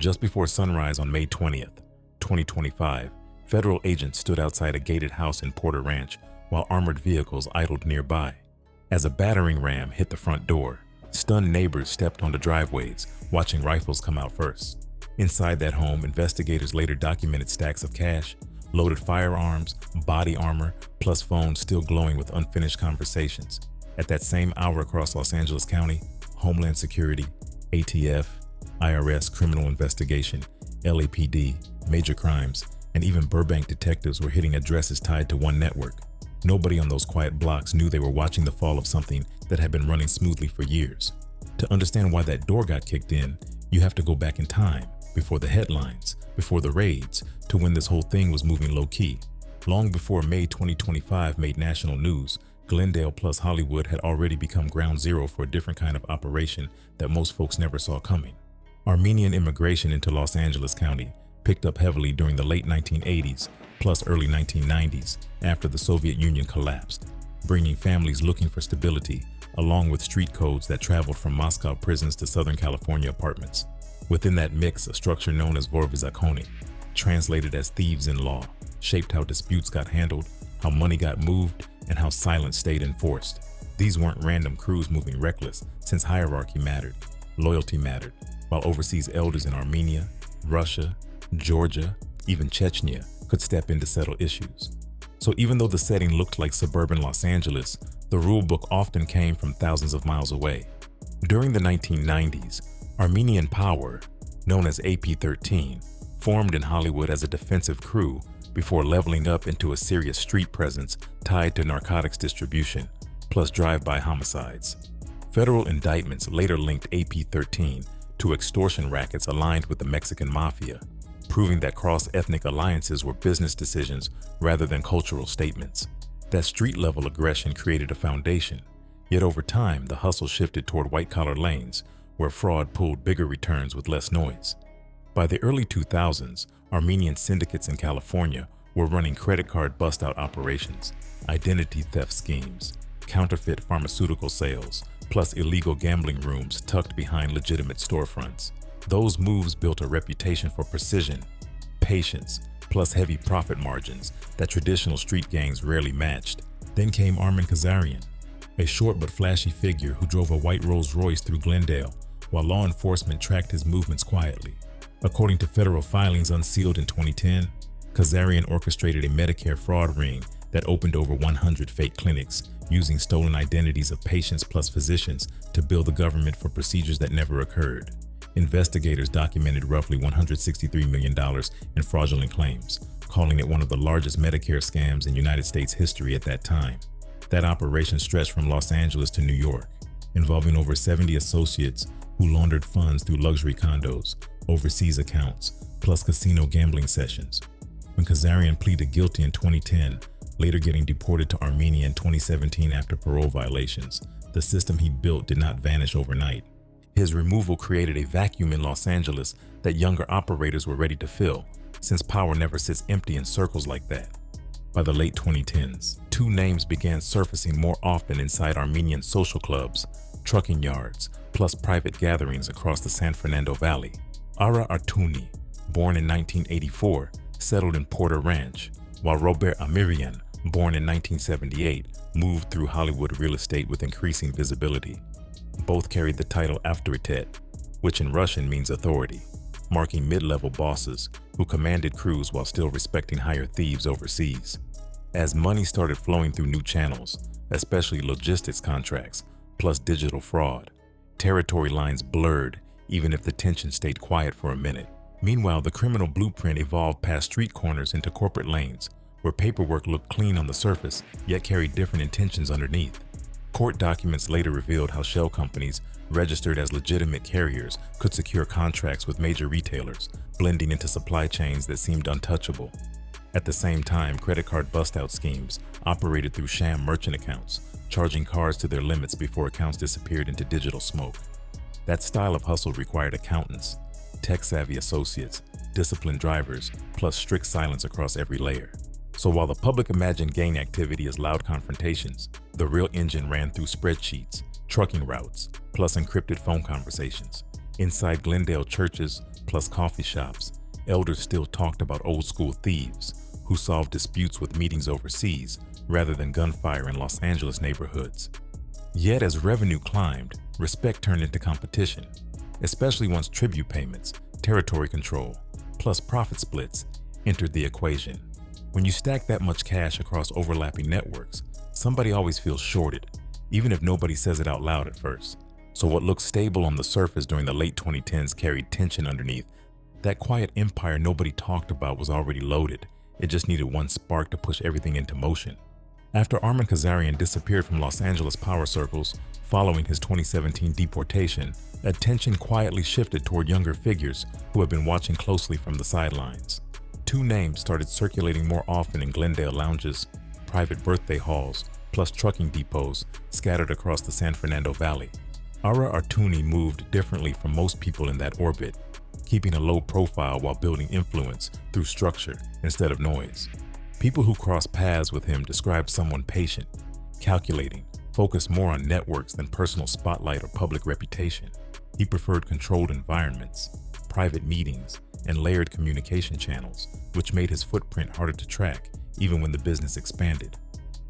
Just before sunrise on May 20th, 2025, federal agents stood outside a gated house in Porter Ranch while armored vehicles idled nearby. As a battering ram hit the front door, stunned neighbors stepped onto driveways, watching rifles come out first. Inside that home, investigators later documented stacks of cash, loaded firearms, body armor, plus phones still glowing with unfinished conversations. At that same hour across Los Angeles County, Homeland Security, ATF, IRS Criminal Investigation, LAPD, major crimes, and even Burbank detectives were hitting addresses tied to one network. Nobody on those quiet blocks knew they were watching the fall of something that had been running smoothly for years. To understand why that door got kicked in, you have to go back in time, before the headlines, before the raids, to when this whole thing was moving low-key. Long before May 2025 made national news, Glendale plus Hollywood had already become ground zero for a different kind of operation that most folks never saw coming. Armenian immigration into Los Angeles County picked up heavily during the late 1980s plus early 1990s after the Soviet Union collapsed, bringing families looking for stability, along with street codes that traveled from Moscow prisons to Southern California apartments. Within that mix, a structure known as vory-zakony, translated as thieves-in-law, shaped how disputes got handled, how money got moved, and how silence stayed enforced. These weren't random crews moving reckless, since hierarchy mattered, loyalty mattered, while overseas elders in Armenia, Russia, Georgia, even Chechnya could step in to settle issues. So even though the setting looked like suburban Los Angeles, the rulebook often came from thousands of miles away. During the 1990s, Armenian Power, known as AP-13, formed in Hollywood as a defensive crew before leveling up into a serious street presence tied to narcotics distribution, plus drive-by homicides. Federal indictments later linked AP-13 to extortion rackets aligned with the Mexican Mafia, proving that cross-ethnic alliances were business decisions rather than cultural statements. That street-level aggression created a foundation, yet over time the hustle shifted toward white-collar lanes, where fraud pulled bigger returns with less noise. By the early 2000s, Armenian syndicates in California were running credit card bust-out operations, identity theft schemes, counterfeit pharmaceutical sales, plus illegal gambling rooms tucked behind legitimate storefronts. Those moves built a reputation for precision, patience, plus heavy profit margins that traditional street gangs rarely matched. Then came Armen Khazarian, a short but flashy figure who drove a white Rolls-Royce through Glendale while law enforcement tracked his movements quietly. According to federal filings unsealed in 2010, Khazarian orchestrated a Medicare fraud ring that opened over 100 fake clinics, using stolen identities of patients plus physicians to bill the government for procedures that never occurred. Investigators documented roughly $163 million in fraudulent claims, calling it one of the largest Medicare scams in United States history at that time. That operation stretched from Los Angeles to New York, involving over 70 associates who laundered funds through luxury condos, overseas accounts, plus casino gambling sessions. When Khazarian pleaded guilty in 2010, later getting deported to Armenia in 2017 after parole violations, the system he built did not vanish overnight. His removal created a vacuum in Los Angeles that younger operators were ready to fill, since power never sits empty in circles like that. By the late 2010s, two names began surfacing more often inside Armenian social clubs, trucking yards, plus private gatherings across the San Fernando Valley. Ara Artuni, born in 1984, settled in Porter Ranch, while Robert Amirian, born in 1978, moved through Hollywood real estate with increasing visibility. Both carried the title Avtoritet, which in Russian means authority, marking mid-level bosses who commanded crews while still respecting higher thieves overseas. As money started flowing through new channels, especially logistics contracts, plus digital fraud, territory lines blurred even if the tension stayed quiet for a minute. Meanwhile, the criminal blueprint evolved past street corners into corporate lanes, where paperwork looked clean on the surface, yet carried different intentions underneath. Court documents later revealed how shell companies, registered as legitimate carriers, could secure contracts with major retailers, blending into supply chains that seemed untouchable. At the same time, credit card bust-out schemes operated through sham merchant accounts, charging cards to their limits before accounts disappeared into digital smoke. That style of hustle required accountants, tech-savvy associates, disciplined drivers, plus strict silence across every layer. So while the public imagined gang activity as loud confrontations, the real engine ran through spreadsheets, trucking routes, plus encrypted phone conversations. Inside Glendale churches, plus coffee shops, elders still talked about old-school thieves who solved disputes with meetings overseas rather than gunfire in Los Angeles neighborhoods. Yet as revenue climbed, respect turned into competition, especially once tribute payments, territory control, plus profit splits entered the equation. When you stack that much cash across overlapping networks, somebody always feels shorted, even if nobody says it out loud at first. So what looked stable on the surface during the late 2010s carried tension underneath. That quiet empire nobody talked about was already loaded. It just needed one spark to push everything into motion. After Armen Khazarian disappeared from Los Angeles power circles following his 2017 deportation, attention quietly shifted toward younger figures who had been watching closely from the sidelines. Two names started circulating more often in Glendale lounges, private birthday halls, plus trucking depots scattered across the San Fernando Valley. Ara Artuni moved differently from most people in that orbit, keeping a low profile while building influence through structure instead of noise. People who crossed paths with him described someone patient, calculating, focused more on networks than personal spotlight or public reputation. He preferred controlled environments, private meetings, and layered communication channels, which made his footprint harder to track even when the business expanded.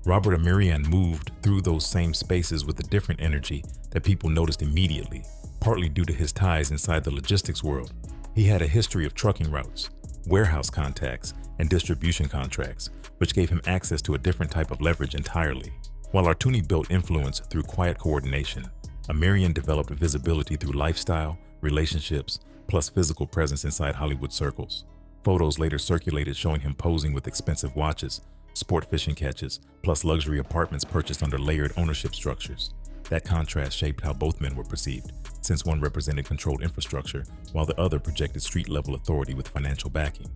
Robert Amirian moved through those same spaces with a different energy that people noticed immediately, partly due to his ties inside the logistics world. He had a history of trucking routes, warehouse contacts, and distribution contracts, which gave him access to a different type of leverage entirely. While Artuni built influence through quiet coordination, Amirian developed visibility through lifestyle, relationships, plus physical presence inside Hollywood circles. Photos later circulated showing him posing with expensive watches, sport fishing catches, plus luxury apartments purchased under layered ownership structures. That contrast shaped how both men were perceived, since one represented controlled infrastructure while the other projected street-level authority with financial backing.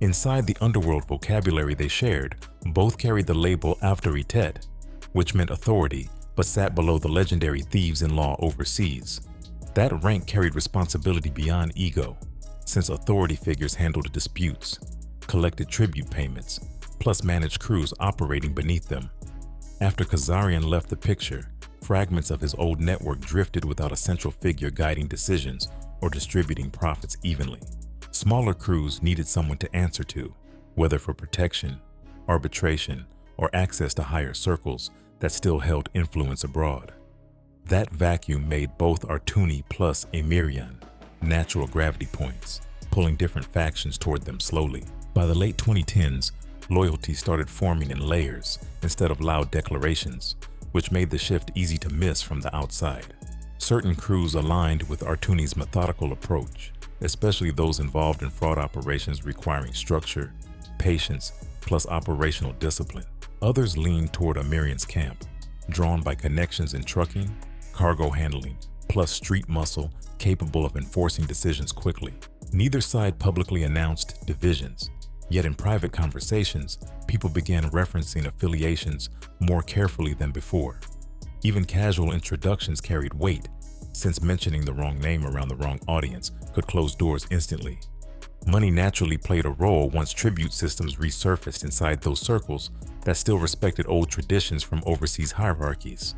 Inside the underworld vocabulary they shared, both carried the label autorité, which meant authority, but sat below the legendary thieves-in-law overseas. That rank carried responsibility beyond ego, since authority figures handled disputes, collected tribute payments, plus managed crews operating beneath them. After Khazarian left the picture, fragments of his old network drifted without a central figure guiding decisions or distributing profits evenly. Smaller crews needed someone to answer to, whether for protection, arbitration, or access to higher circles that still held influence abroad. That vacuum made both Artuni plus Amirian natural gravity points, pulling different factions toward them slowly. By the late 2010s, loyalty started forming in layers instead of loud declarations, which made the shift easy to miss from the outside. Certain crews aligned with Artuni's methodical approach, especially those involved in fraud operations requiring structure, patience, plus operational discipline. Others leaned toward Amirian's camp, drawn by connections in trucking, cargo handling, plus street muscle capable of enforcing decisions quickly. Neither side publicly announced divisions, yet in private conversations, people began referencing affiliations more carefully than before. Even casual introductions carried weight, since mentioning the wrong name around the wrong audience could close doors instantly. Money naturally played a role once tribute systems resurfaced inside those circles that still respected old traditions from overseas hierarchies.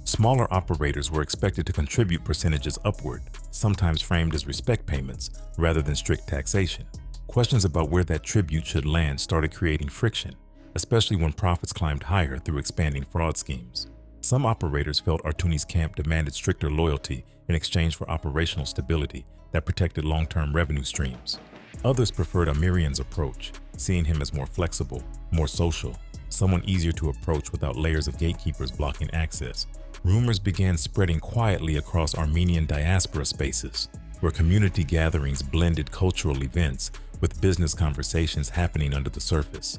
Smaller operators were expected to contribute percentages upward, sometimes framed as respect payments rather than strict taxation. Questions about where that tribute should land started creating friction, especially when profits climbed higher through expanding fraud schemes. Some operators felt Artuni's camp demanded stricter loyalty in exchange for operational stability that protected long-term revenue streams. Others preferred Amirian's approach, seeing him as more flexible, more social, someone easier to approach without layers of gatekeepers blocking access. Rumors began spreading quietly across Armenian diaspora spaces, where community gatherings blended cultural events with business conversations happening under the surface.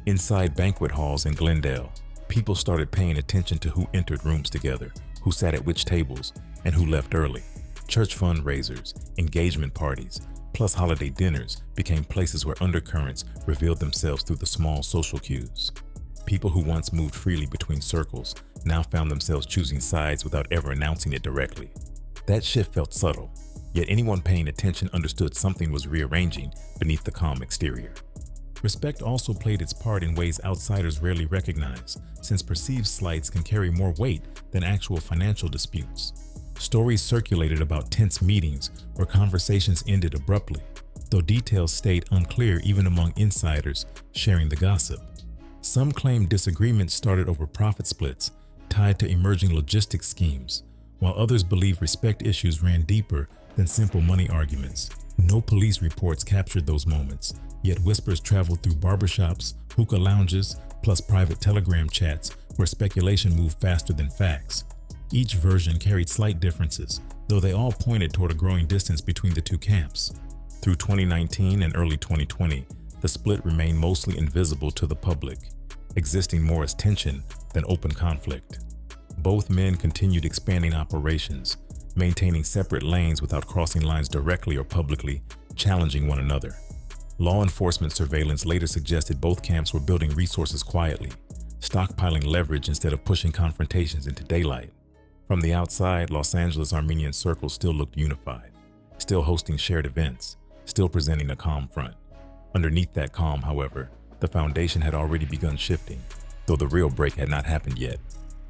Inside banquet halls in Glendale, people started paying attention to who entered rooms together, who sat at which tables, and who left early. Church fundraisers, engagement parties, plus holiday dinners became places where undercurrents revealed themselves through the small social cues. People who once moved freely between circles now found themselves choosing sides without ever announcing it directly. That shift felt subtle, yet anyone paying attention understood something was rearranging beneath the calm exterior. Respect also played its part in ways outsiders rarely recognize, since perceived slights can carry more weight than actual financial disputes. Stories circulated about tense meetings where conversations ended abruptly, though details stayed unclear even among insiders sharing the gossip. Some claim disagreements started over profit splits tied to emerging logistics schemes, while others believe respect issues ran deeper than simple money arguments. No police reports captured those moments, yet whispers traveled through barbershops, hookah lounges, plus private telegram chats where speculation moved faster than facts. Each version carried slight differences, though they all pointed toward a growing distance between the two camps. Through 2019 and early 2020, the split remained mostly invisible to the public, existing more as tension than open conflict. Both men continued expanding operations, maintaining separate lanes without crossing lines directly or publicly, challenging one another. Law enforcement surveillance later suggested both camps were building resources quietly, stockpiling leverage instead of pushing confrontations into daylight. From the outside, Los Angeles Armenian circles still looked unified, still hosting shared events, still presenting a calm front. Underneath that calm, however, the foundation had already begun shifting, though the real break had not happened yet.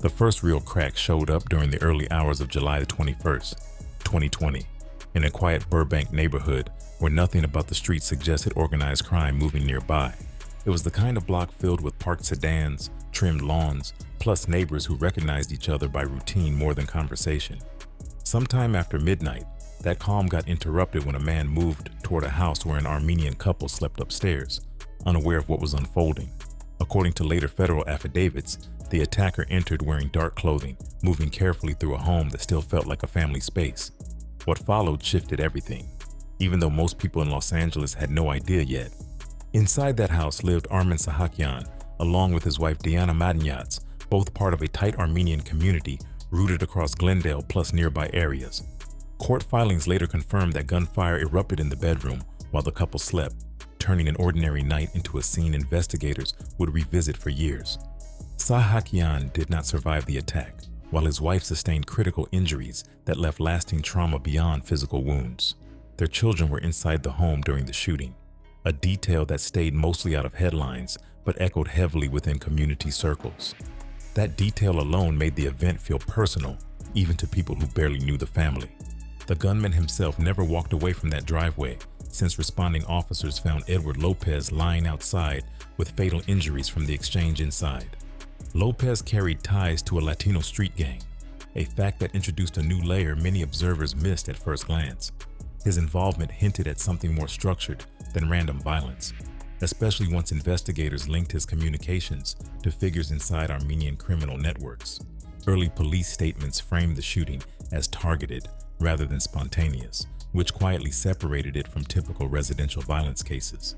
The first real crack showed up during the early hours of July 21st, 2020, in a quiet Burbank neighborhood where nothing about the street suggested organized crime moving nearby. It was the kind of block filled with parked sedans, trimmed lawns, plus neighbors who recognized each other by routine more than conversation. Sometime after midnight, that calm got interrupted when a man moved toward a house where an Armenian couple slept upstairs, unaware of what was unfolding. According to later federal affidavits, the attacker entered wearing dark clothing, moving carefully through a home that still felt like a family space. What followed shifted everything, even though most people in Los Angeles had no idea yet. Inside that house lived Armen Sahakyan, along with his wife Diana Madanyats, both part of a tight Armenian community rooted across Glendale plus nearby areas. Court filings later confirmed that gunfire erupted in the bedroom while the couple slept, turning an ordinary night into a scene investigators would revisit for years. Sahakyan did not survive the attack, while his wife sustained critical injuries that left lasting trauma beyond physical wounds. Their children were inside the home during the shooting, a detail that stayed mostly out of headlines but echoed heavily within community circles. That detail alone made the event feel personal, even to people who barely knew the family. The gunman himself never walked away from that driveway, since responding officers found Edward Lopez lying outside with fatal injuries from the exchange inside. Lopez carried ties to a Latino street gang, a fact that introduced a new layer many observers missed at first glance. His involvement hinted at something more structured than random violence, especially once investigators linked his communications to figures inside Armenian criminal networks. Early police statements framed the shooting as targeted rather than spontaneous, which quietly separated it from typical residential violence cases.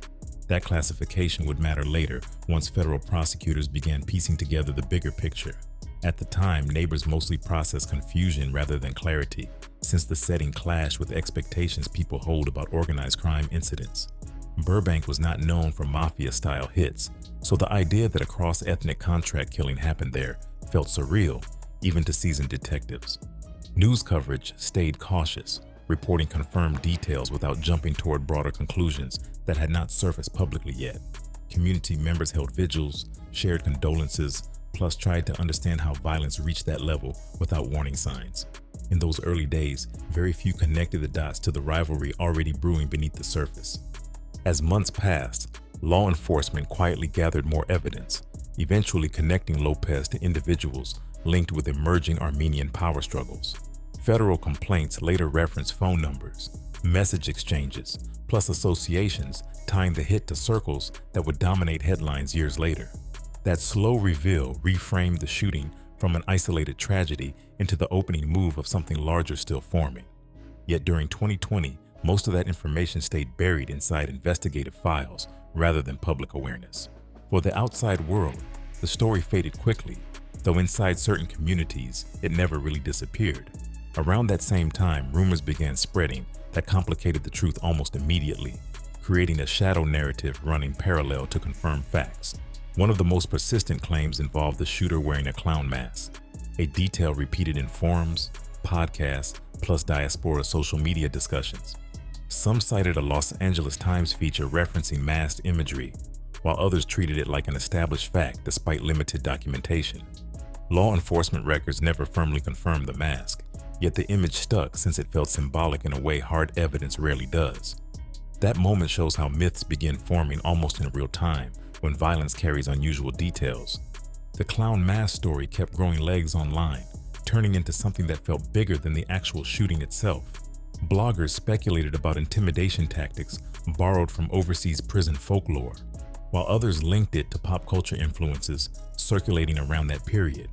That classification would matter later once federal prosecutors began piecing together the bigger picture. At the time, neighbors mostly processed confusion rather than clarity, since the setting clashed with expectations people hold about organized crime incidents. Burbank was not known for mafia-style hits, so the idea that a cross-ethnic contract killing happened there felt surreal, even to seasoned detectives. News coverage stayed cautious, reporting confirmed details without jumping toward broader conclusions that had not surfaced publicly yet. Community members held vigils, shared condolences, plus tried to understand how violence reached that level without warning signs. In those early days, very few connected the dots to the rivalry already brewing beneath the surface. As months passed, law enforcement quietly gathered more evidence, eventually connecting Lopez to individuals linked with emerging Armenian power struggles. Federal complaints later referenced phone numbers, message exchanges, plus associations tying the hit to circles that would dominate headlines years later. That slow reveal reframed the shooting from an isolated tragedy into the opening move of something larger still forming. Yet during 2020, most of that information stayed buried inside investigative files rather than public awareness. For the outside world, the story faded quickly, though inside certain communities, it never really disappeared. Around that same time, rumors began spreading that complicated the truth almost immediately, creating a shadow narrative running parallel to confirmed facts. One of the most persistent claims involved the shooter wearing a clown mask, a detail repeated in forums, podcasts, plus diaspora social media discussions. Some cited a Los Angeles Times feature referencing masked imagery, while others treated it like an established fact despite limited documentation. Law enforcement records never firmly confirmed the mask, Yet the image stuck since it felt symbolic in a way hard evidence rarely does. That moment shows how myths begin forming almost in real time when violence carries unusual details. The clown mask story kept growing legs online, turning into something that felt bigger than the actual shooting itself. Bloggers speculated about intimidation tactics borrowed from overseas prison folklore, while others linked it to pop culture influences circulating around that period.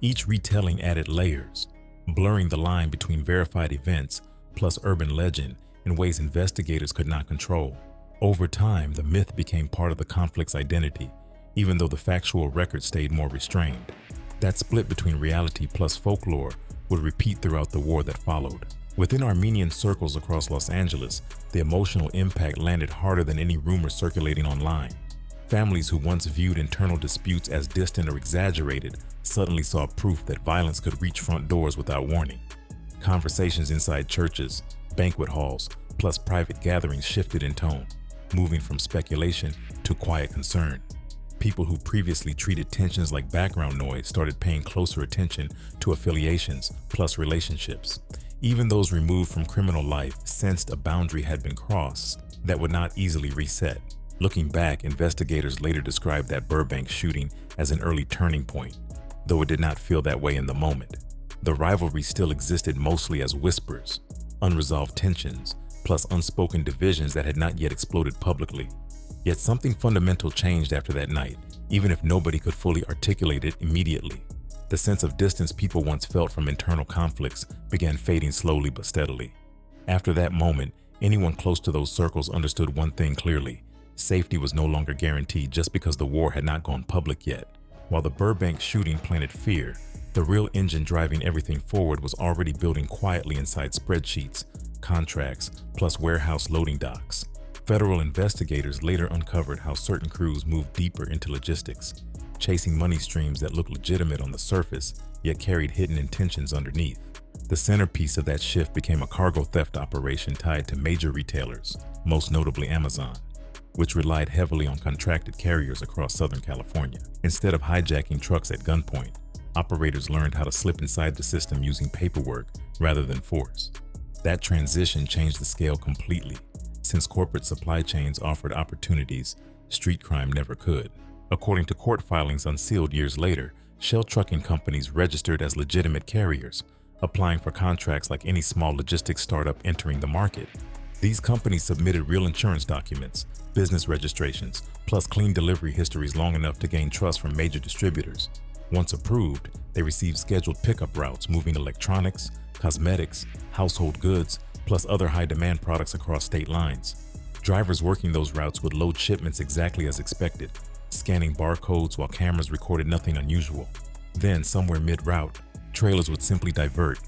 Each retelling added layers, blurring the line between verified events plus urban legend in ways investigators could not control. Over time, the myth became part of the conflict's identity, even though the factual record stayed more restrained. That split between reality plus folklore would repeat throughout the war that followed. Within Armenian circles across Los Angeles, the emotional impact landed harder than any rumor circulating online. Families who once viewed internal disputes as distant or exaggerated suddenly saw proof that violence could reach front doors without warning. Conversations inside churches, banquet halls, plus private gatherings shifted in tone, moving from speculation to quiet concern. People who previously treated tensions like background noise started paying closer attention to affiliations plus relationships. Even those removed from criminal life sensed a boundary had been crossed that would not easily reset. Looking back, investigators later described that Burbank shooting as an early turning point, though it did not feel that way in the moment. The rivalry still existed mostly as whispers, unresolved tensions, plus unspoken divisions that had not yet exploded publicly. Yet something fundamental changed after that night, even if nobody could fully articulate it immediately. The sense of distance people once felt from internal conflicts began fading slowly but steadily. After that moment, anyone close to those circles understood one thing clearly: safety was no longer guaranteed just because the war had not gone public yet. While the Burbank shooting planted fear, the real engine driving everything forward was already building quietly inside spreadsheets, contracts, plus warehouse loading docks. Federal investigators later uncovered how certain crews moved deeper into logistics, chasing money streams that looked legitimate on the surface, yet carried hidden intentions underneath. The centerpiece of that shift became a cargo theft operation tied to major retailers, most notably Amazon, which relied heavily on contracted carriers across Southern California. Instead of hijacking trucks at gunpoint, operators learned how to slip inside the system using paperwork rather than force. That transition changed the scale completely. Since corporate supply chains offered opportunities, street crime never could. According to court filings unsealed years later, shell trucking companies registered as legitimate carriers, applying for contracts like any small logistics startup entering the market. These companies submitted real insurance documents, business registrations, plus clean delivery histories long enough to gain trust from major distributors. Once approved, they received scheduled pickup routes moving electronics, cosmetics, household goods, plus other high-demand products across state lines. Drivers working those routes would load shipments exactly as expected, scanning barcodes while cameras recorded nothing unusual. Then, somewhere mid-route, trailers would simply divert,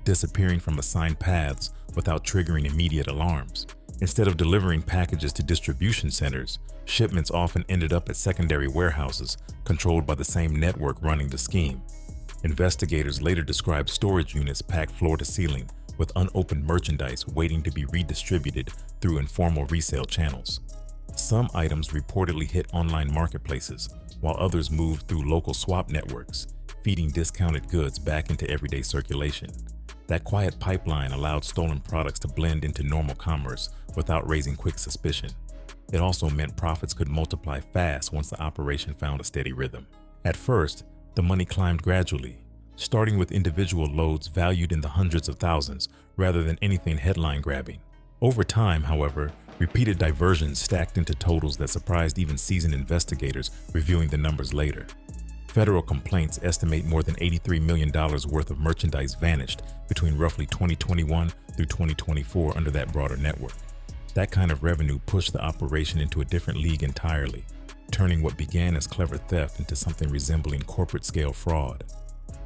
disappearing from assigned paths without triggering immediate alarms. Instead of delivering packages to distribution centers, shipments often ended up at secondary warehouses controlled by the same network running the scheme. Investigators later described storage units packed floor to ceiling with unopened merchandise waiting to be redistributed through informal resale channels. Some items reportedly hit online marketplaces, while others moved through local swap networks, feeding discounted goods back into everyday circulation. That quiet pipeline allowed stolen products to blend into normal commerce without raising quick suspicion. It also meant profits could multiply fast once the operation found a steady rhythm. At first, the money climbed gradually, starting with individual loads valued in the hundreds of thousands rather than anything headline-grabbing. Over time, however, repeated diversions stacked into totals that surprised even seasoned investigators reviewing the numbers later. Federal complaints estimate more than $83 million worth of merchandise vanished between roughly 2021 through 2024 under that broader network. That kind of revenue pushed the operation into a different league entirely, turning what began as clever theft into something resembling corporate-scale fraud.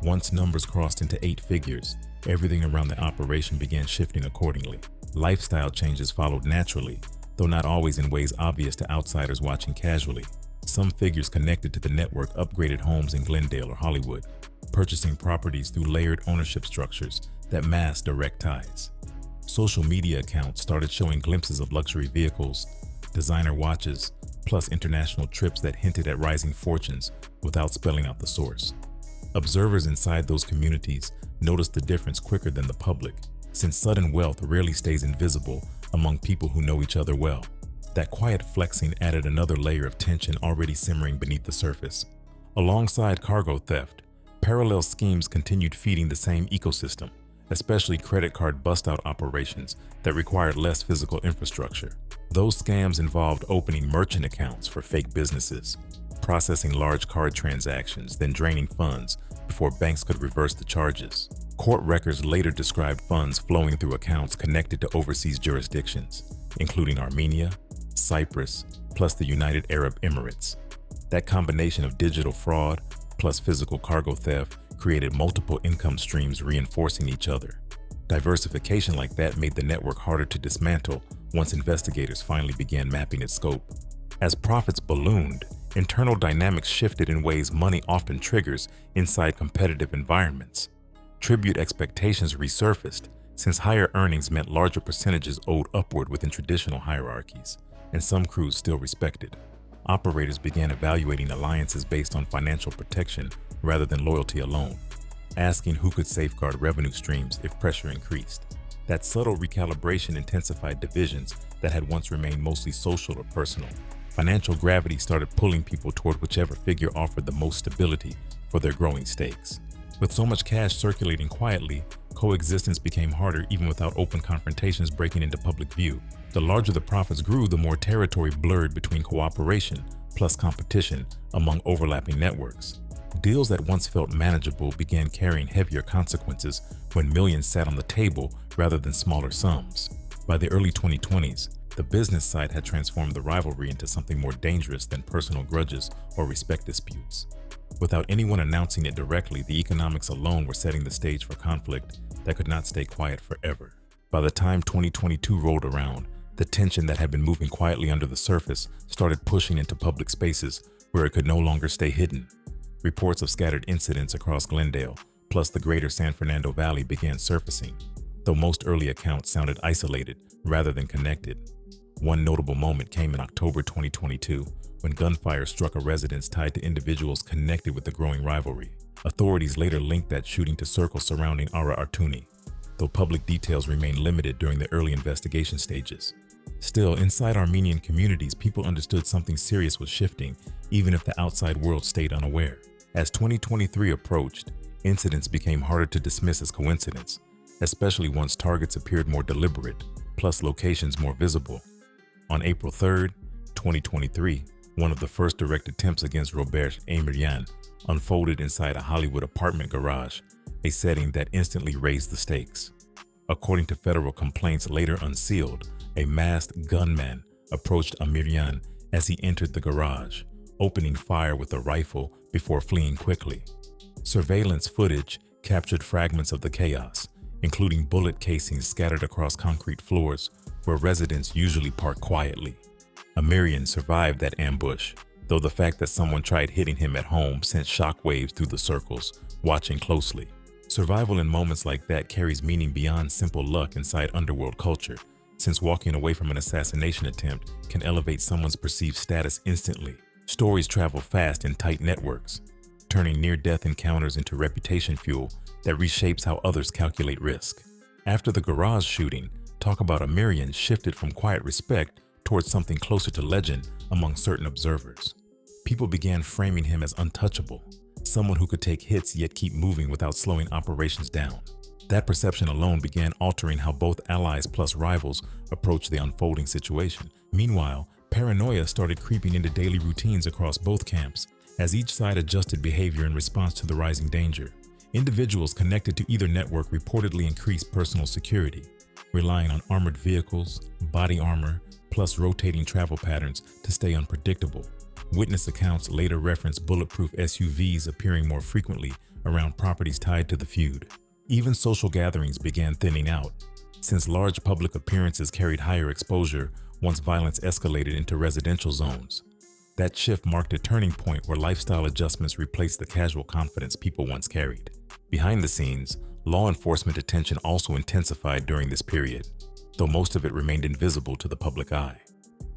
Once numbers crossed into 8 figures, everything around the operation began shifting accordingly. Lifestyle changes followed naturally, though not always in ways obvious to outsiders watching casually. Some figures connected to the network upgraded homes in Glendale or Hollywood, purchasing properties through layered ownership structures that masked direct ties. Social media accounts started showing glimpses of luxury vehicles, designer watches, plus international trips that hinted at rising fortunes without spelling out the source. Observers inside those communities noticed the difference quicker than the public, since sudden wealth rarely stays invisible among people who know each other well. That quiet flexing added another layer of tension already simmering beneath the surface. Alongside cargo theft, parallel schemes continued feeding the same ecosystem, especially credit card bust-out operations that required less physical infrastructure. Those scams involved opening merchant accounts for fake businesses, processing large card transactions, then draining funds before banks could reverse the charges. Court records later described funds flowing through accounts connected to overseas jurisdictions, including Armenia, Cyprus, plus the United Arab Emirates. That combination of digital fraud plus physical cargo theft created multiple income streams reinforcing each other. Diversification like that made the network harder to dismantle once investigators finally began mapping its scope. As profits ballooned, internal dynamics shifted in ways money often triggers inside competitive environments. Tribute expectations resurfaced, since higher earnings meant larger percentages owed upward within traditional hierarchies, and some crews still respected. Operators began evaluating alliances based on financial protection rather than loyalty alone, asking who could safeguard revenue streams if pressure increased. That subtle recalibration intensified divisions that had once remained mostly social or personal. Financial gravity started pulling people toward whichever figure offered the most stability for their growing stakes. With so much cash circulating quietly, coexistence became harder even without open confrontations breaking into public view. The larger the profits grew, the more territory blurred between cooperation plus competition among overlapping networks. Deals that once felt manageable began carrying heavier consequences when millions sat on the table rather than smaller sums. By the early 2020s, the business side had transformed the rivalry into something more dangerous than personal grudges or respect disputes. Without anyone announcing it directly, the economics alone were setting the stage for conflict that could not stay quiet forever. By the time 2022 rolled around, the tension that had been moving quietly under the surface started pushing into public spaces where it could no longer stay hidden. Reports of scattered incidents across Glendale, plus the greater San Fernando Valley, began surfacing, though most early accounts sounded isolated rather than connected. One notable moment came in October 2022 when gunfire struck a residence tied to individuals connected with the growing rivalry. Authorities later linked that shooting to circles surrounding Ara Artuni, though public details remained limited during the early investigation stages. Still, inside Armenian communities, people understood something serious was shifting, even if the outside world stayed unaware. As 2023 approached, incidents became harder to dismiss as coincidence, especially once targets appeared more deliberate, plus locations more visible. On April 3, 2023, one of the first direct attempts against Robert Emiryan unfolded inside a Hollywood apartment garage, a setting that instantly raised the stakes. According to federal complaints later unsealed, a masked gunman approached Emiryan as he entered the garage, opening fire with a rifle before fleeing quickly. Surveillance footage captured fragments of the chaos, including bullet casings scattered across concrete floors where residents usually park quietly. Emiryan survived that ambush, though the fact that someone tried hitting him at home sent shockwaves through the circles, watching closely. Survival in moments like that carries meaning beyond simple luck inside underworld culture, since walking away from an assassination attempt can elevate someone's perceived status instantly. Stories travel fast in tight networks, turning near-death encounters into reputation fuel that reshapes how others calculate risk. After the garage shooting, talk about Emiryan shifted from quiet respect towards something closer to legend among certain observers. People began framing him as untouchable, someone who could take hits yet keep moving without slowing operations down. That perception alone began altering how both allies plus rivals approached the unfolding situation. Meanwhile, paranoia started creeping into daily routines across both camps, as each side adjusted behavior in response to the rising danger. Individuals connected to either network reportedly increased personal security, relying on armored vehicles, body armor, plus rotating travel patterns to stay unpredictable. Witness accounts later referenced bulletproof SUVs appearing more frequently around properties tied to the feud. Even social gatherings began thinning out, since large public appearances carried higher exposure once violence escalated into residential zones. That shift marked a turning point where lifestyle adjustments replaced the casual confidence people once carried. Behind the scenes, law enforcement attention also intensified during this period, though most of it remained invisible to the public eye.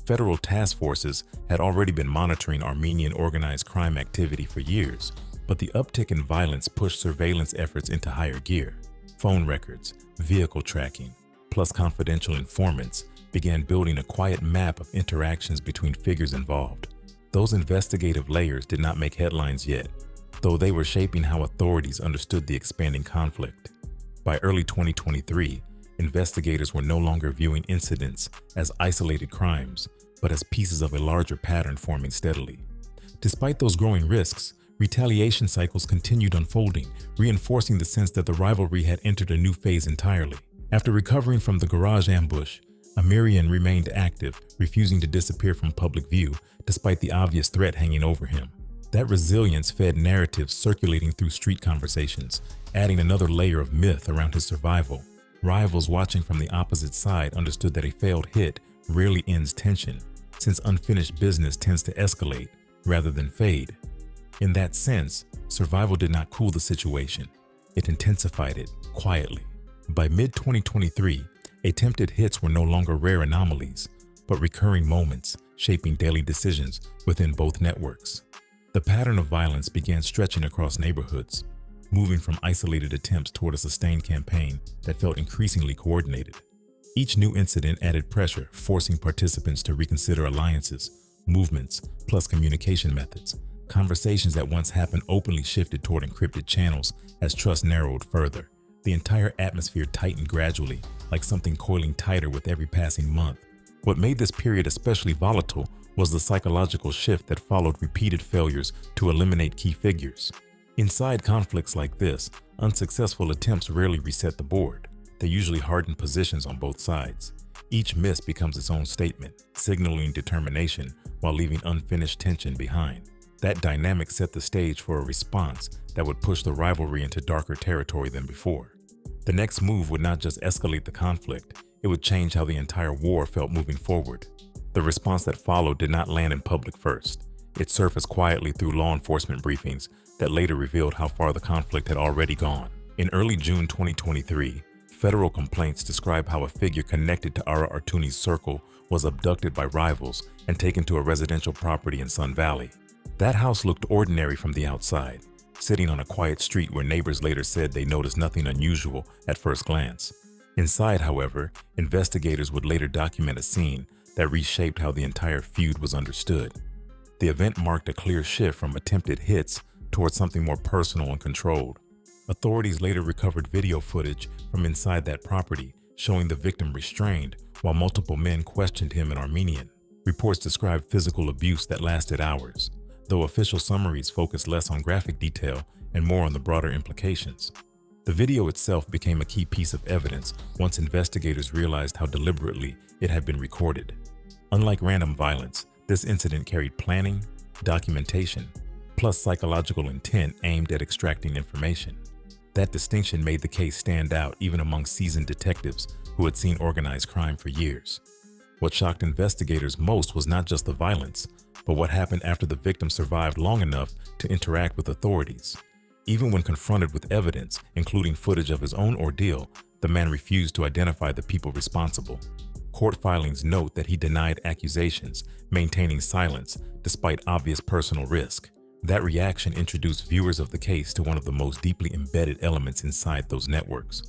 Federal task forces had already been monitoring Armenian organized crime activity for years, But the uptick in violence pushed surveillance efforts into higher gear. Phone records, vehicle tracking, plus confidential informants began building a quiet map of interactions between figures involved. Those investigative layers did not make headlines yet, though they were shaping how authorities understood the expanding conflict. By early 2023, investigators were no longer viewing incidents as isolated crimes, but as pieces of a larger pattern forming steadily. Despite those growing risks, retaliation cycles continued unfolding, reinforcing the sense that the rivalry had entered a new phase entirely. After recovering from the garage ambush, Armenian remained active, refusing to disappear from public view despite the obvious threat hanging over him. That resilience fed narratives circulating through street conversations, adding another layer of myth around his survival. Rivals watching from the opposite side understood that a failed hit rarely ends tension, since unfinished business tends to escalate rather than fade. In that sense, survival did not cool the situation. It intensified it quietly. By mid-2023, attempted hits were no longer rare anomalies, but recurring moments shaping daily decisions within both networks. The pattern of violence began stretching across neighborhoods, moving from isolated attempts toward a sustained campaign that felt increasingly coordinated. Each new incident added pressure, forcing participants to reconsider alliances, movements, plus communication methods. Conversations that once happened openly shifted toward encrypted channels as trust narrowed further. The entire atmosphere tightened gradually, like something coiling tighter with every passing month. What made this period especially volatile was the psychological shift that followed repeated failures to eliminate key figures. Inside conflicts like this, unsuccessful attempts rarely reset the board. They usually harden positions on both sides. Each miss becomes its own statement, signaling determination while leaving unfinished tension behind. That dynamic set the stage for a response that would push the rivalry into darker territory than before. The next move would not just escalate the conflict, it would change how the entire war felt moving forward. The response that followed did not land in public first. It surfaced quietly through law enforcement briefings that later revealed how far the conflict had already gone. In early June 2023, federal complaints describe how a figure connected to Ara Artuni's circle was abducted by rivals and taken to a residential property in Sun Valley. That house looked ordinary from the outside, sitting on a quiet street where neighbors later said they noticed nothing unusual at first glance. Inside, however, investigators would later document a scene that reshaped how the entire feud was understood. The event marked a clear shift from attempted hits towards something more personal and controlled. Authorities later recovered video footage from inside that property, showing the victim restrained while multiple men questioned him in Armenian. Reports described physical abuse that lasted hours, though official summaries focused less on graphic detail and more on the broader implications. The video itself became a key piece of evidence once investigators realized how deliberately it had been recorded. Unlike random violence, this incident carried planning, documentation, plus psychological intent aimed at extracting information. That distinction made the case stand out even among seasoned detectives who had seen organized crime for years. What shocked investigators most was not just the violence, but what happened after the victim survived long enough to interact with authorities. Even when confronted with evidence, including footage of his own ordeal, the man refused to identify the people responsible. Court filings note that he denied accusations, maintaining silence despite obvious personal risk. That reaction introduced viewers of the case to one of the most deeply embedded elements inside those networks.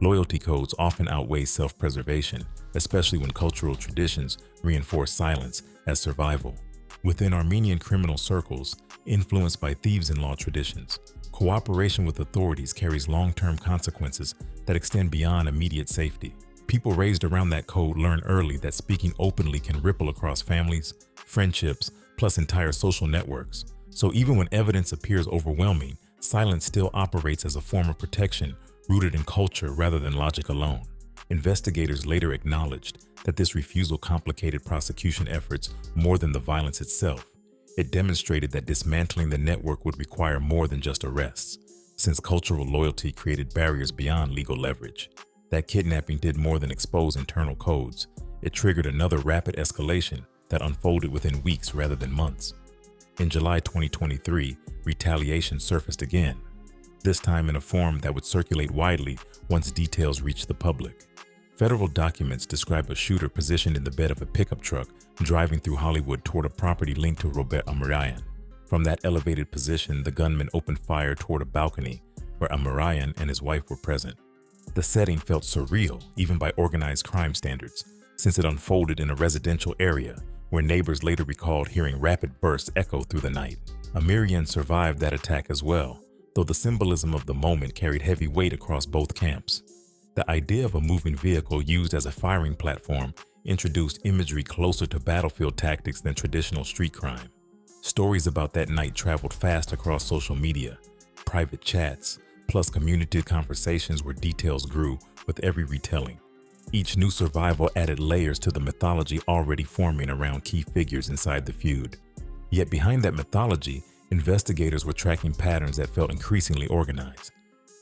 Loyalty codes often outweigh self-preservation, especially when cultural traditions reinforce silence as survival. Within Armenian criminal circles, influenced by thieves-in-law traditions, cooperation with authorities carries long-term consequences that extend beyond immediate safety. People raised around that code learn early that speaking openly can ripple across families, friendships, plus entire social networks. So even when evidence appears overwhelming, silence still operates as a form of protection rooted in culture rather than logic alone. Investigators later acknowledged that this refusal complicated prosecution efforts more than the violence itself. It demonstrated that dismantling the network would require more than just arrests, since cultural loyalty created barriers beyond legal leverage. That kidnapping did more than expose internal codes. It triggered another rapid escalation that unfolded within weeks rather than months. In July 2023, retaliation surfaced again, this time in a form that would circulate widely once details reached the public. Federal documents describe a shooter positioned in the bed of a pickup truck driving through Hollywood toward a property linked to Robert Armenian. From that elevated position, the gunman opened fire toward a balcony where Armenian and his wife were present. The setting felt surreal, even by organized crime standards, since it unfolded in a residential area where neighbors later recalled hearing rapid bursts echo through the night. Armenian survived that attack as well, though the symbolism of the moment carried heavy weight across both camps. The idea of a moving vehicle used as a firing platform introduced imagery closer to battlefield tactics than traditional street crime. Stories about that night traveled fast across social media, private chats, plus community conversations where details grew with every retelling. Each new survival added layers to the mythology already forming around key figures inside the feud. Yet behind that mythology, investigators were tracking patterns that felt increasingly organized.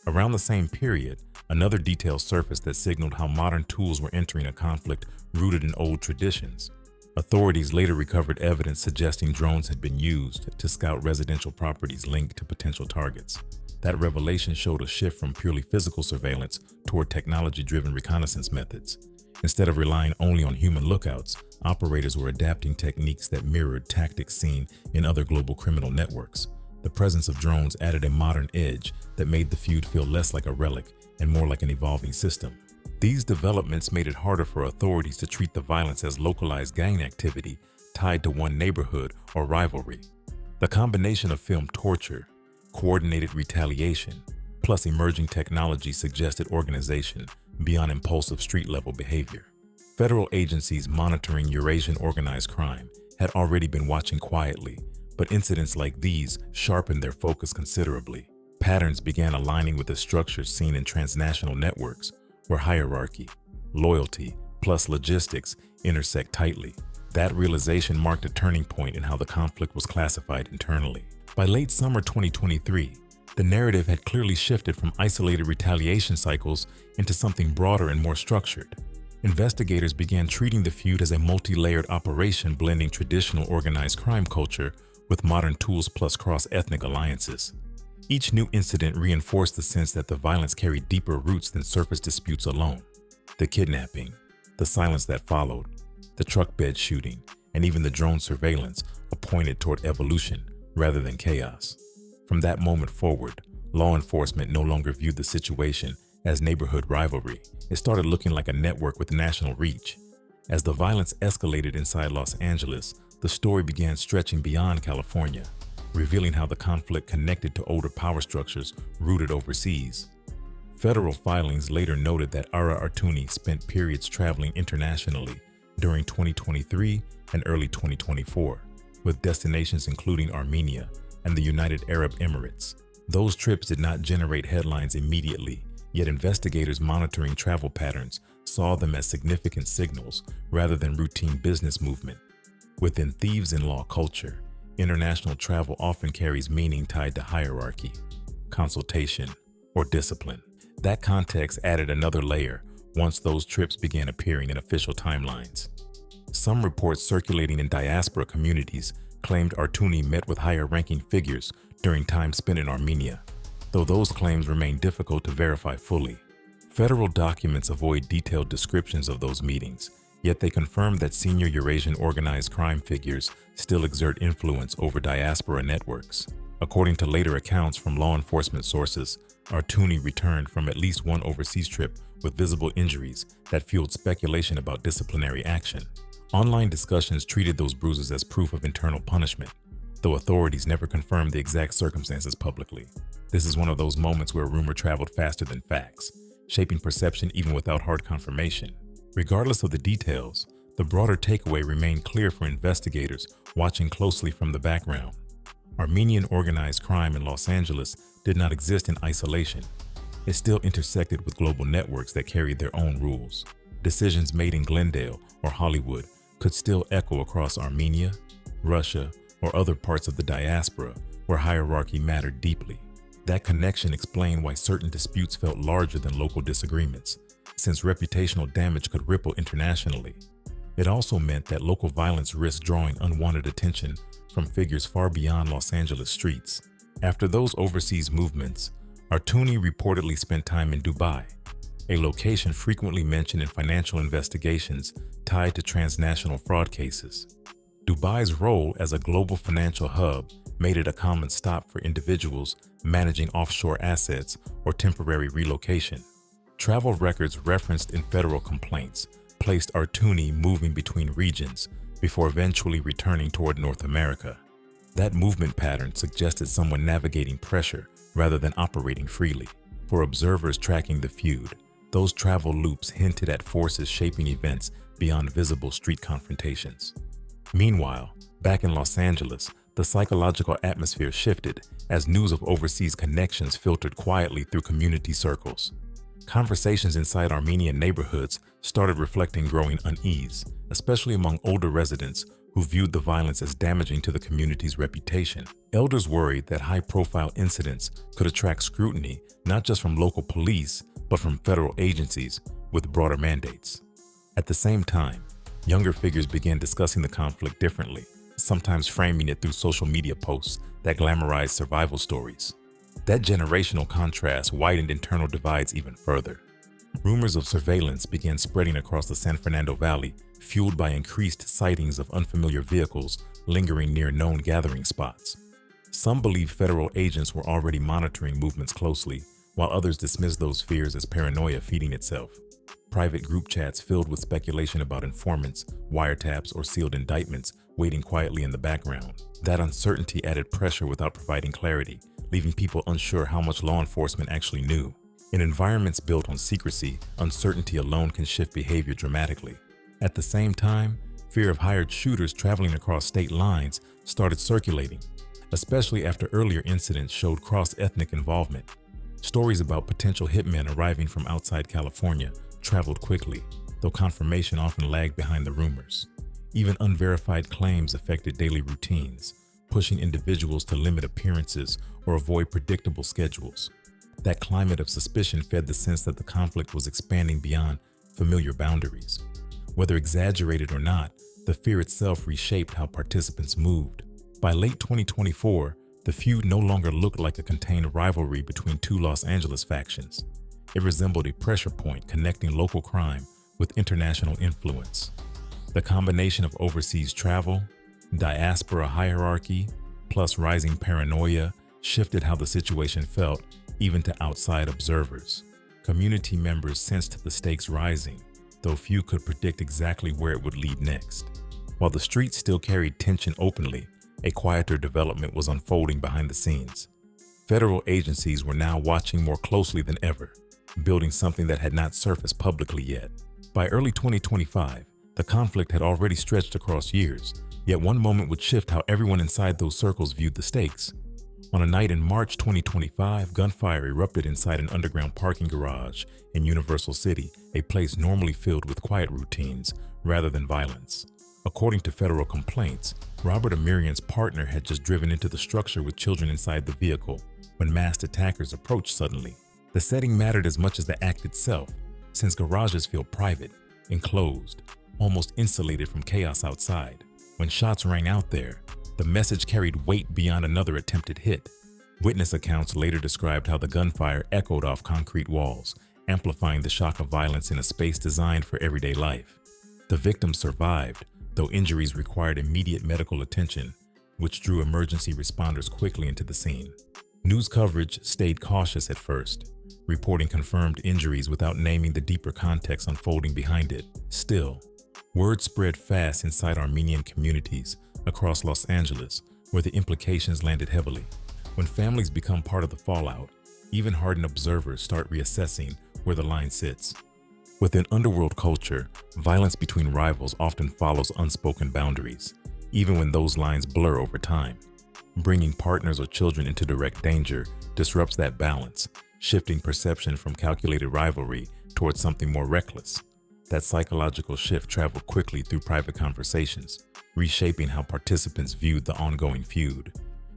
Around the same period, another detail surfaced that signaled how modern tools were entering a conflict rooted in old traditions. Authorities later recovered evidence suggesting drones had been used to scout residential properties linked to potential targets. That revelation showed a shift from purely physical surveillance toward technology-driven reconnaissance methods. Instead of relying only on human lookouts, operators were adapting techniques that mirrored tactics seen in other global criminal networks. The presence of drones added a modern edge that made the feud feel less like a relic and more like an evolving system. These developments made it harder for authorities to treat the violence as localized gang activity tied to one neighborhood or rivalry. The combination of filmed torture, coordinated retaliation, plus emerging technology suggested organization beyond impulsive street-level behavior. Federal agencies monitoring Eurasian organized crime had already been watching quietly, but incidents like these sharpened their focus considerably. Patterns began aligning with the structures seen in transnational networks, where hierarchy, loyalty, plus logistics intersect tightly. That realization marked a turning point in how the conflict was classified internally. By late summer 2023, the narrative had clearly shifted from isolated retaliation cycles into something broader and more structured. Investigators began treating the feud as a multi-layered operation blending traditional organized crime culture with modern tools plus cross-ethnic alliances. Each new incident reinforced the sense that the violence carried deeper roots than surface disputes alone. The kidnapping, the silence that followed, the truck bed shooting, and even the drone surveillance pointed toward evolution rather than chaos. From that moment forward, law enforcement no longer viewed the situation as neighborhood rivalry. It started looking like a network with national reach. As the violence escalated inside Los Angeles, the story began stretching beyond California, revealing how the conflict connected to older power structures rooted overseas. Federal filings later noted that Ara Artuni spent periods traveling internationally during 2023 and early 2024, with destinations including Armenia and the United Arab Emirates. Those trips did not generate headlines immediately, yet investigators monitoring travel patterns saw them as significant signals rather than routine business movement. Within thieves-in-law culture, international travel often carries meaning tied to hierarchy, consultation, or discipline. That context added another layer once those trips began appearing in official timelines. Some reports circulating in diaspora communities claimed Artuni met with higher-ranking figures during time spent in Armenia, though those claims remain difficult to verify fully. Federal documents avoid detailed descriptions of those meetings, yet they confirm that senior Eurasian organized crime figures still exert influence over diaspora networks. According to later accounts from law enforcement sources, Artuni returned from at least one overseas trip with visible injuries that fueled speculation about disciplinary action. Online discussions treated those bruises as proof of internal punishment, though authorities never confirmed the exact circumstances publicly. This is one of those moments where rumor traveled faster than facts, shaping perception even without hard confirmation. Regardless of the details, the broader takeaway remained clear for investigators watching closely from the background. Armenian organized crime in Los Angeles did not exist in isolation. It still intersected with global networks that carried their own rules. Decisions made in Glendale or Hollywood could still echo across Armenia, Russia, or other parts of the diaspora where hierarchy mattered deeply. That connection explained why certain disputes felt larger than local disagreements, since reputational damage could ripple internationally. It also meant that local violence risked drawing unwanted attention from figures far beyond Los Angeles streets. After those overseas movements, Artuni reportedly spent time in Dubai, a location frequently mentioned in financial investigations tied to transnational fraud cases. Dubai's role as a global financial hub made it a common stop for individuals managing offshore assets or temporary relocation. Travel records referenced in federal complaints placed Artuni moving between regions before eventually returning toward North America. That movement pattern suggested someone navigating pressure rather than operating freely. For observers tracking the feud, those travel loops hinted at forces shaping events beyond visible street confrontations. Meanwhile, back in Los Angeles, the psychological atmosphere shifted as news of overseas connections filtered quietly through community circles. Conversations inside Armenian neighborhoods started reflecting growing unease, especially among older residents who viewed the violence as damaging to the community's reputation. Elders worried that high-profile incidents could attract scrutiny not just from local police, but from federal agencies with broader mandates. At the same time, younger figures began discussing the conflict differently, sometimes framing it through social media posts that glamorized survival stories. That generational contrast widened internal divides even further. Rumors of surveillance began spreading across the San Fernando Valley, fueled by increased sightings of unfamiliar vehicles lingering near known gathering spots. Some believed federal agents were already monitoring movements closely, while others dismissed those fears as paranoia feeding itself. Private group chats filled with speculation about informants, wiretaps, or sealed indictments waiting quietly in the background. That uncertainty added pressure without providing clarity, leaving people unsure how much law enforcement actually knew. In environments built on secrecy, uncertainty alone can shift behavior dramatically. At the same time, fear of hired shooters traveling across state lines started circulating, especially after earlier incidents showed cross-ethnic involvement. Stories about potential hitmen arriving from outside California traveled quickly, though confirmation often lagged behind the rumors. Even unverified claims affected daily routines, pushing individuals to limit appearances or avoid predictable schedules. That climate of suspicion fed the sense that the conflict was expanding beyond familiar boundaries. Whether exaggerated or not, the fear itself reshaped how participants moved. By late 2024, the feud no longer looked like a contained rivalry between two Los Angeles factions. It resembled a pressure point connecting local crime with international influence. The combination of overseas travel, diaspora hierarchy, plus rising paranoia shifted how the situation felt even to outside observers. Community members sensed the stakes rising, though few could predict exactly where it would lead next. While the streets still carried tension openly, a quieter development was unfolding behind the scenes. Federal agencies were now watching more closely than ever, building something that had not surfaced publicly yet. By early 2025, the conflict had already stretched across years, yet one moment would shift how everyone inside those circles viewed the stakes. On a night in March 2025, gunfire erupted inside an underground parking garage in Universal City, a place normally filled with quiet routines rather than violence. According to federal complaints, Robert Amirian's partner had just driven into the structure with children inside the vehicle when masked attackers approached suddenly. The setting mattered as much as the act itself, since garages feel private, enclosed, almost insulated from chaos outside. When shots rang out there, the message carried weight beyond another attempted hit. Witness accounts later described how the gunfire echoed off concrete walls, amplifying the shock of violence in a space designed for everyday life. The victims survived, though injuries required immediate medical attention, which drew emergency responders quickly into the scene. News coverage stayed cautious at first, reporting confirmed injuries without naming the deeper context unfolding behind it. Still, word spread fast inside Armenian communities across Los Angeles, where the implications landed heavily. When families become part of the fallout, even hardened observers start reassessing where the line sits. Within underworld culture, violence between rivals often follows unspoken boundaries, even when those lines blur over time. Bringing partners or children into direct danger disrupts that balance, shifting perception from calculated rivalry towards something more reckless. That psychological shift traveled quickly through private conversations, reshaping how participants viewed the ongoing feud.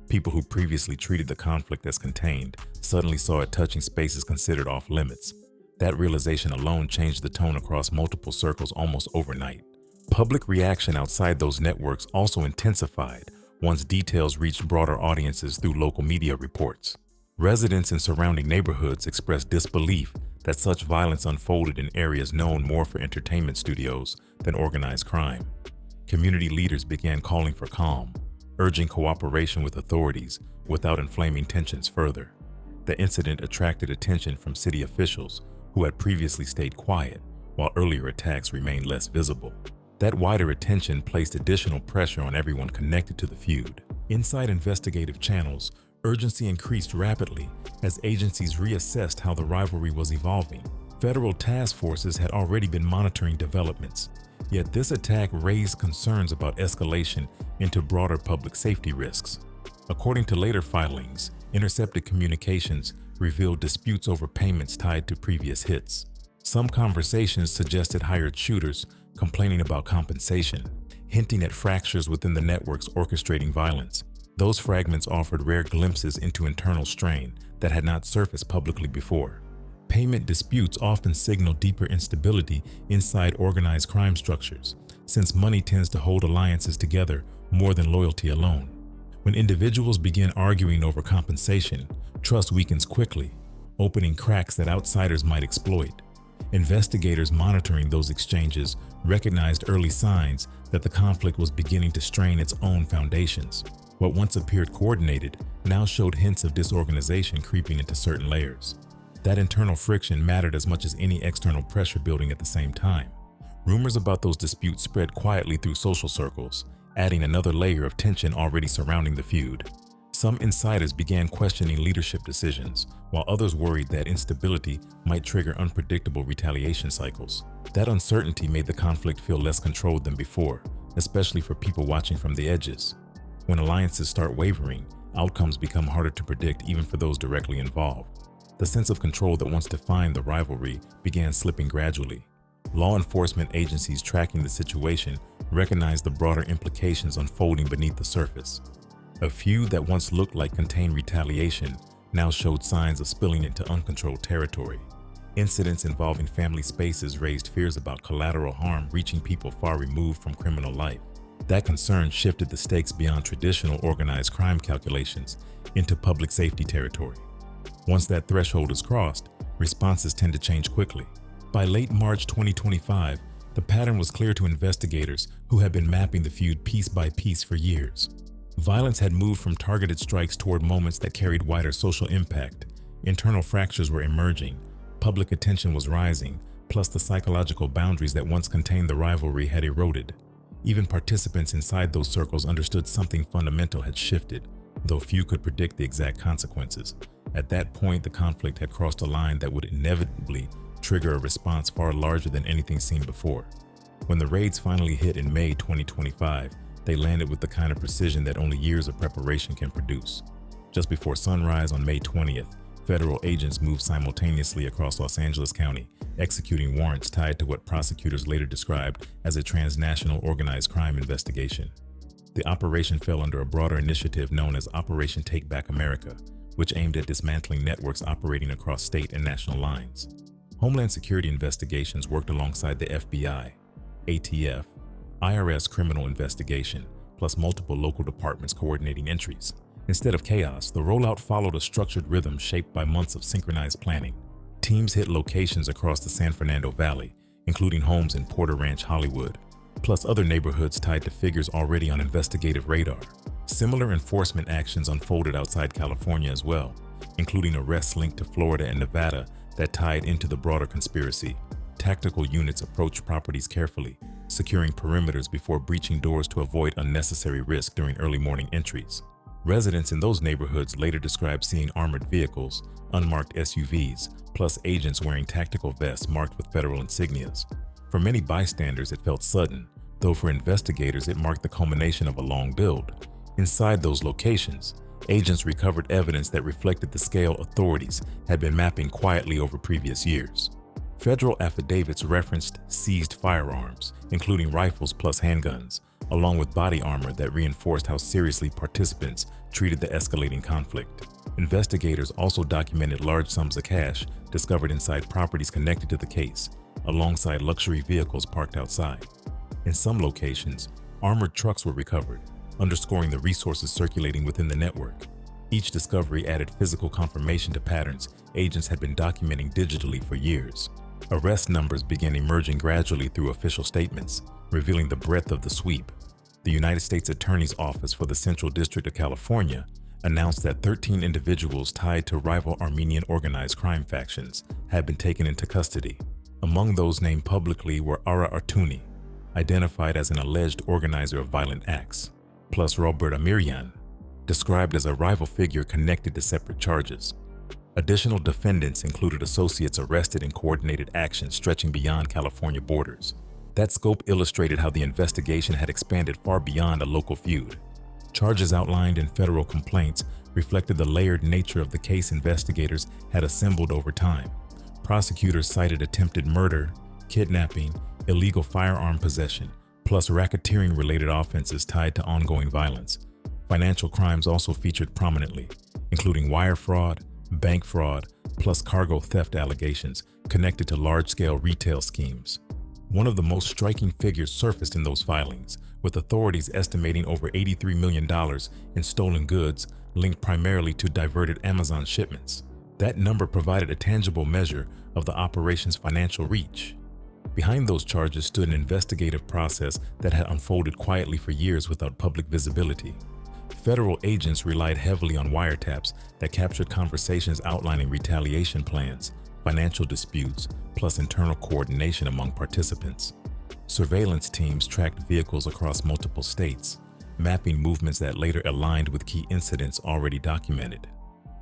People who previously treated the conflict as contained suddenly saw it touching spaces considered off limits. That realization alone changed the tone across multiple circles almost overnight. Public reaction outside those networks also intensified once details reached broader audiences through local media reports. Residents in surrounding neighborhoods expressed disbelief that such violence unfolded in areas known more for entertainment studios than organized crime. Community leaders began calling for calm, urging cooperation with authorities without inflaming tensions further. The incident attracted attention from city officials who had previously stayed quiet, while earlier attacks remained less visible. That wider attention placed additional pressure on everyone connected to the feud. Inside investigative channels, urgency increased rapidly as agencies reassessed how the rivalry was evolving. Federal task forces had already been monitoring developments, yet this attack raised concerns about escalation into broader public safety risks. According to later filings, intercepted communications revealed disputes over payments tied to previous hits. Some conversations suggested hired shooters complaining about compensation, hinting at fractures within the networks orchestrating violence. Those fragments offered rare glimpses into internal strain that had not surfaced publicly before. Payment disputes often signal deeper instability inside organized crime structures, since money tends to hold alliances together more than loyalty alone. When individuals begin arguing over compensation, trust weakens quickly, opening cracks that outsiders might exploit. Investigators monitoring those exchanges recognized early signs that the conflict was beginning to strain its own foundations. What once appeared coordinated now showed hints of disorganization creeping into certain layers. That internal friction mattered as much as any external pressure building at the same time. Rumors about those disputes spread quietly through social circles, adding another layer of tension already surrounding the feud. Some insiders began questioning leadership decisions, while others worried that instability might trigger unpredictable retaliation cycles. That uncertainty made the conflict feel less controlled than before, especially for people watching from the edges. When alliances start wavering, outcomes become harder to predict even for those directly involved. The sense of control that once defined the rivalry began slipping gradually. Law enforcement agencies tracking the situation recognized the broader implications unfolding beneath the surface. A feud that once looked like contained retaliation now showed signs of spilling into uncontrolled territory. Incidents involving family spaces raised fears about collateral harm reaching people far removed from criminal life. That concern shifted the stakes beyond traditional organized crime calculations into public safety territory. Once that threshold is crossed, responses tend to change quickly. By late March 2025, the pattern was clear to investigators who had been mapping the feud piece by piece for years. Violence had moved from targeted strikes toward moments that carried wider social impact. Internal fractures were emerging, public attention was rising, plus the psychological boundaries that once contained the rivalry had eroded. Even participants inside those circles understood something fundamental had shifted, though few could predict the exact consequences. At that point, the conflict had crossed a line that would inevitably trigger a response far larger than anything seen before. When the raids finally hit in May 2025, they landed with the kind of precision that only years of preparation can produce. Just before sunrise on May 20th, federal agents moved simultaneously across Los Angeles County, executing warrants tied to what prosecutors later described as a transnational organized crime investigation. The operation fell under a broader initiative known as Operation Takeback America, which aimed at dismantling networks operating across state and national lines. Homeland Security investigations worked alongside the FBI, ATF, IRS Criminal Investigation, plus multiple local departments coordinating entries. Instead of chaos, the rollout followed a structured rhythm shaped by months of synchronized planning. Teams hit locations across the San Fernando Valley, including homes in Porter Ranch, Hollywood, plus other neighborhoods tied to figures already on investigative radar. Similar enforcement actions unfolded outside California as well, including arrests linked to Florida and Nevada that tied into the broader conspiracy. Tactical units approached properties carefully, securing perimeters before breaching doors to avoid unnecessary risk during early morning entries. Residents in those neighborhoods later described seeing armored vehicles, unmarked SUVs, plus agents wearing tactical vests marked with federal insignias. For many bystanders, it felt sudden, though for investigators it marked the culmination of a long build. Inside those locations, agents recovered evidence that reflected the scale authorities had been mapping quietly over previous years. Federal affidavits referenced seized firearms, including rifles plus handguns, along with body armor that reinforced how seriously participants treated the escalating conflict. Investigators also documented large sums of cash discovered inside properties connected to the case, alongside luxury vehicles parked outside. In some locations, armored trucks were recovered, underscoring the resources circulating within the network. Each discovery added physical confirmation to patterns agents had been documenting digitally for years. Arrest numbers began emerging gradually through official statements, revealing the breadth of the sweep. the United States Attorney's Office for the Central District of California announced that 13 individuals tied to rival Armenian organized crime factions had been taken into custody. Among those named publicly were Ara Artuni, identified as an alleged organizer of violent acts, plus Robert Amirian, described as a rival figure connected to separate charges. Additional defendants included associates arrested in coordinated actions stretching beyond California borders. That scope illustrated how the investigation had expanded far beyond a local feud. Charges outlined in federal complaints reflected the layered nature of the case investigators had assembled over time. Prosecutors cited attempted murder, kidnapping, illegal firearm possession, plus racketeering-related offenses tied to ongoing violence. Financial crimes also featured prominently, including wire fraud, bank fraud, plus cargo theft allegations connected to large-scale retail schemes. One of the most striking figures surfaced in those filings, with authorities estimating over $83 million in stolen goods linked primarily to diverted Amazon shipments. That number provided a tangible measure of the operation's financial reach. Behind those charges stood an investigative process that had unfolded quietly for years without public visibility. Federal agents relied heavily on wiretaps that captured conversations outlining retaliation plans, financial disputes, plus internal coordination among participants. Surveillance teams tracked vehicles across multiple states, mapping movements that later aligned with key incidents already documented.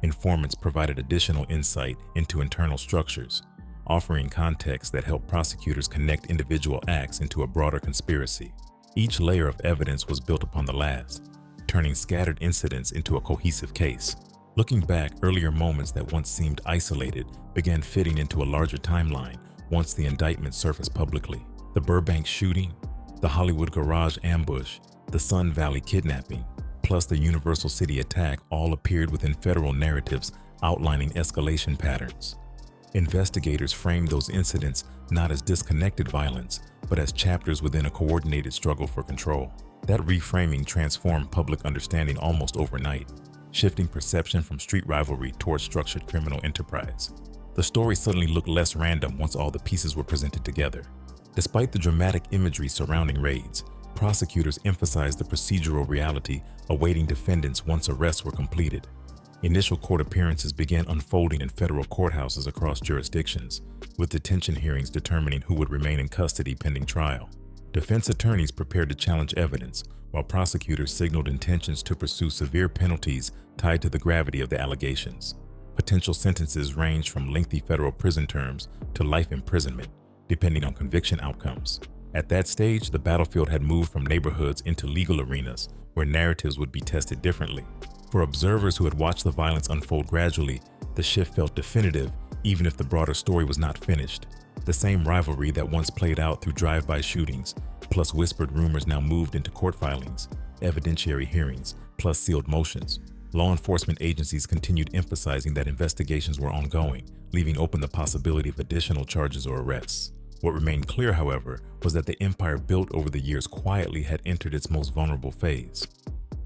Informants provided additional insight into internal structures, offering context that helped prosecutors connect individual acts into a broader conspiracy. Each layer of evidence was built upon the last, turning scattered incidents into a cohesive case. Looking back, earlier moments that once seemed isolated began fitting into a larger timeline once the indictment surfaced publicly. The Burbank shooting, the Hollywood garage ambush, the Sun Valley kidnapping, plus the Universal City attack all appeared within federal narratives outlining escalation patterns. Investigators framed those incidents not as disconnected violence, but as chapters within a coordinated struggle for control. That reframing transformed public understanding almost overnight, shifting perception from street rivalry towards structured criminal enterprise. The story suddenly looked less random once all the pieces were presented together. Despite the dramatic imagery surrounding raids, prosecutors emphasized the procedural reality awaiting defendants once arrests were completed. Initial court appearances began unfolding in federal courthouses across jurisdictions, with detention hearings determining who would remain in custody pending trial. Defense attorneys prepared to challenge evidence, while prosecutors signaled intentions to pursue severe penalties tied to the gravity of the allegations. Potential sentences ranged from lengthy federal prison terms to life imprisonment, depending on conviction outcomes. At that stage, the battlefield had moved from neighborhoods into legal arenas, where narratives would be tested differently. For observers who had watched the violence unfold gradually, the shift felt definitive, even if the broader story was not finished. The same rivalry that once played out through drive-by shootings, plus whispered rumors, now moved into court filings, evidentiary hearings, plus sealed motions. Law enforcement agencies continued emphasizing that investigations were ongoing, leaving open the possibility of additional charges or arrests. What remained clear, however, was that the empire built over the years quietly had entered its most vulnerable phase.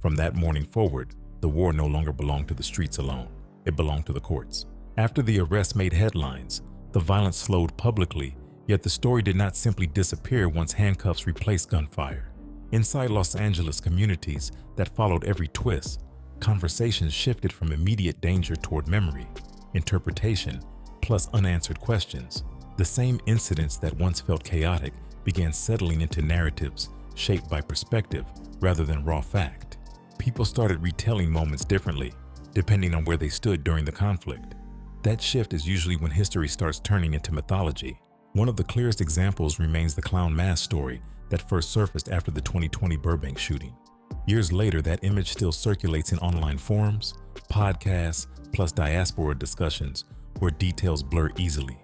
From that morning forward, the war no longer belonged to the streets alone. It belonged to the courts. After the arrests made headlines, the violence slowed publicly, yet the story did not simply disappear once handcuffs replaced gunfire. Inside Los Angeles communities that followed every twist, conversations shifted from immediate danger toward memory, interpretation, plus unanswered questions. The same incidents that once felt chaotic began settling into narratives shaped by perspective rather than raw fact. People started retelling moments differently, depending on where they stood during the conflict. That shift is usually when history starts turning into mythology. One of the clearest examples remains the clown mask story that first surfaced after the 2020 Burbank shooting. Years later, that image still circulates in online forums, podcasts, plus diaspora discussions where details blur easily.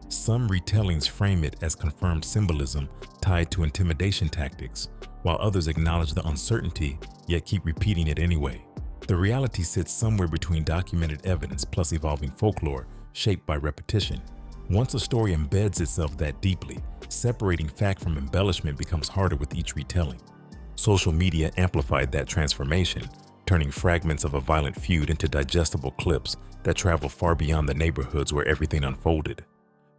Some retellings frame it as confirmed symbolism tied to intimidation tactics, while others acknowledge the uncertainty yet keep repeating it anyway. The reality sits somewhere between documented evidence plus evolving folklore shaped by repetition. Once a story embeds itself that deeply, separating fact from embellishment becomes harder with each retelling. Social media amplified that transformation, turning fragments of a violent feud into digestible clips that travel far beyond the neighborhoods where everything unfolded.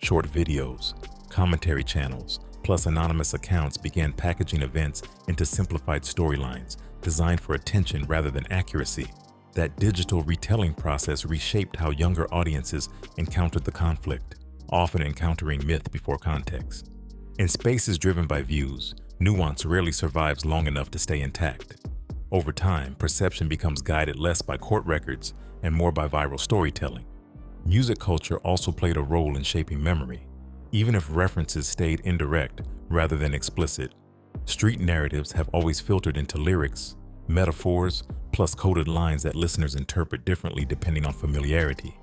Short videos, commentary channels, plus anonymous accounts began packaging events into simplified storylines designed for attention rather than accuracy. That digital retelling process reshaped how younger audiences encountered the conflict, often encountering myth before context. In spaces driven by views, nuance rarely survives long enough to stay intact. Over time, perception becomes guided less by court records and more by viral storytelling. Music culture also played a role in shaping memory, even if references stayed indirect rather than explicit. Street narratives have always filtered into lyrics, metaphors, plus coded lines that listeners interpret differently depending on familiarity.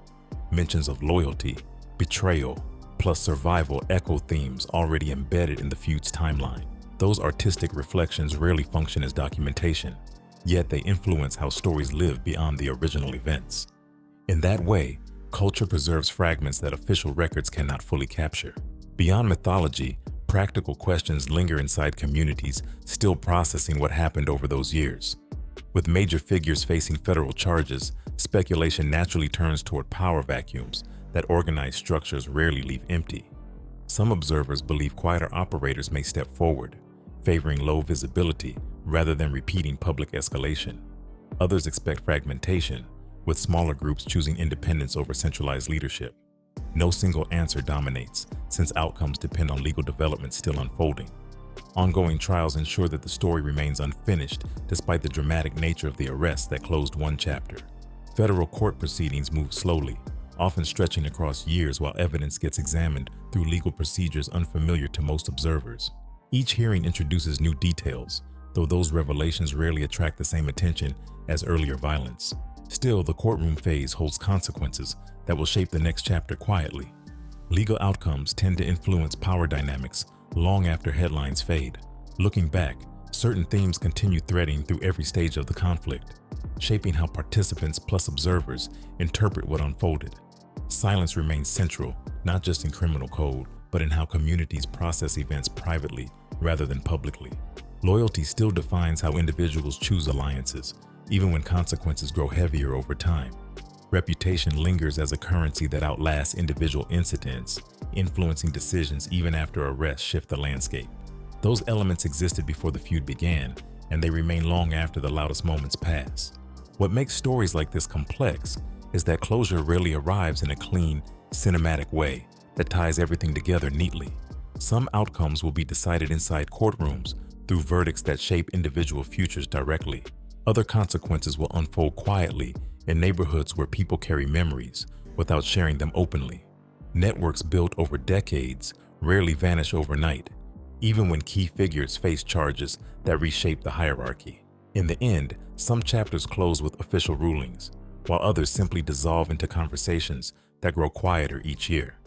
Mentions of loyalty, betrayal, plus survival echo themes already embedded in the feud's timeline. Those artistic reflections rarely function as documentation, yet they influence how stories live beyond the original events. In that way, culture preserves fragments that official records cannot fully capture. Beyond mythology, practical questions linger inside communities still processing what happened over those years. With major figures facing federal charges, speculation naturally turns toward power vacuums that organized structures rarely leave empty. Some observers believe quieter operators may step forward, favoring low visibility rather than repeating public escalation. Others expect fragmentation, with smaller groups choosing independence over centralized leadership. No single answer dominates, since outcomes depend on legal developments still unfolding. Ongoing trials ensure that the story remains unfinished despite the dramatic nature of the arrests that closed one chapter. Federal court proceedings move slowly, often stretching across years while evidence gets examined through legal procedures unfamiliar to most observers. Each hearing introduces new details, though those revelations rarely attract the same attention as earlier violence. Still, the courtroom phase holds consequences that will shape the next chapter quietly. Legal outcomes tend to influence power dynamics long after headlines fade. Looking back, certain themes continue threading through every stage of the conflict, shaping how participants plus observers interpret what unfolded. Silence remains central, not just in criminal code, but in how communities process events privately rather than publicly. Loyalty still defines how individuals choose alliances, even when consequences grow heavier over time. Reputation lingers as a currency that outlasts individual incidents, influencing decisions even after arrests shift the landscape. Those elements existed before the feud began, and they remain long after the loudest moments pass. What makes stories like this complex is that closure rarely arrives in a clean, cinematic way that ties everything together neatly. Some outcomes will be decided inside courtrooms through verdicts that shape individual futures directly. Other consequences will unfold quietly in neighborhoods where people carry memories without sharing them openly. Networks built over decades rarely vanish overnight, even when key figures face charges that reshape the hierarchy. In the end, some chapters close with official rulings, while others simply dissolve into conversations that grow quieter each year.